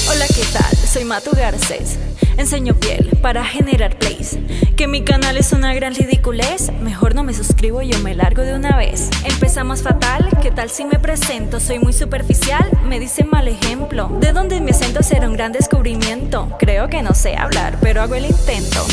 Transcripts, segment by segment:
Hola, ¿qué tal? Soy Matu Garcés. Enseño piel para generar plays. Que mi canal es una gran ridiculez. Mejor no me suscribo, yo me largo de una vez. Empezamos fatal, ¿qué tal si me presento? Soy muy superficial, me dicen mal ejemplo. De dónde mi acento será un gran descubrimiento. Creo que no sé hablar, pero hago el intento.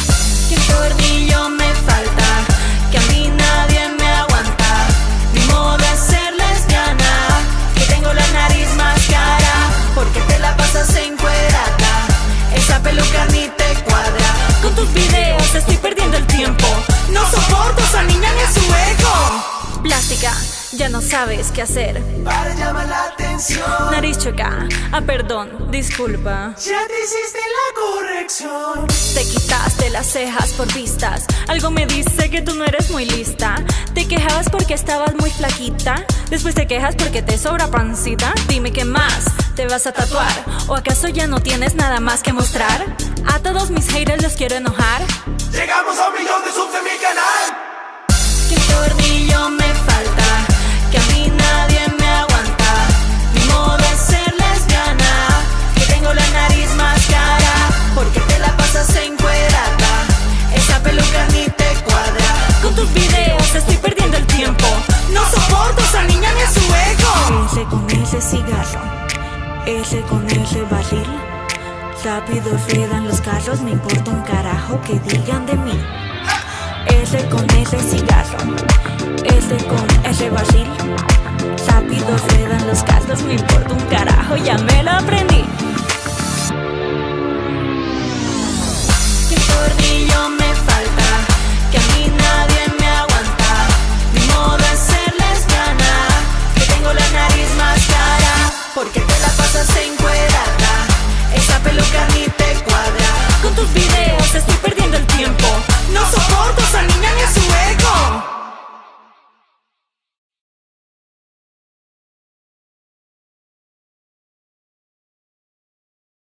Que un tornillo me falta, que a mí nadie me aguanta. Mi modo es ser lesbiana, que tengo la nariz más cara. Porque te la pasas encuerada, esa peluca ni te cuadra. Con tus videos estoy perdiendo el tiempo. No soporto a esa niña ni a su ego. Plástica, ya no sabes qué hacer para llamar la atención. Nariz choca, perdón, disculpa. Ya te hiciste la corrección. Te quitaste las cejas por vistas. Algo me dice que tú no eres muy lista. Te quejabas porque estabas muy flaquita. Después te quejas porque te sobra pancita. Dime qué más te vas a tatuar. ¿O acaso ya no tienes nada más que mostrar? A todos mis haters los quiero enojar. Llegamos a 1 millón de subs en mi canal. Que un tornillo me falta, que a mí nadie me aguanta. Mi modo es ser lesbiana, que tengo la nariz más cara. Porque te la pasas encuerada, esa peluca ni te cuadra. Con tus videos estoy perdiendo el tiempo. No soporto a esa niña ni a su ego. Ese con ese cigarro, ese con ese barril. Rápido ruedan los carros, me importa un carajo que digan de mí. Ese con ese cigarro, ese con ese barril. Rápido ruedan los carros, me importa un carajo, ya me lo aprendí. Que un tornillo me falta, que a mí nadie me aguanta. Mi modo es ser lesbiana, que tengo la nariz más cara. Porque te la pasas encuerada, esa peluca ni te cuadra. Con tus videos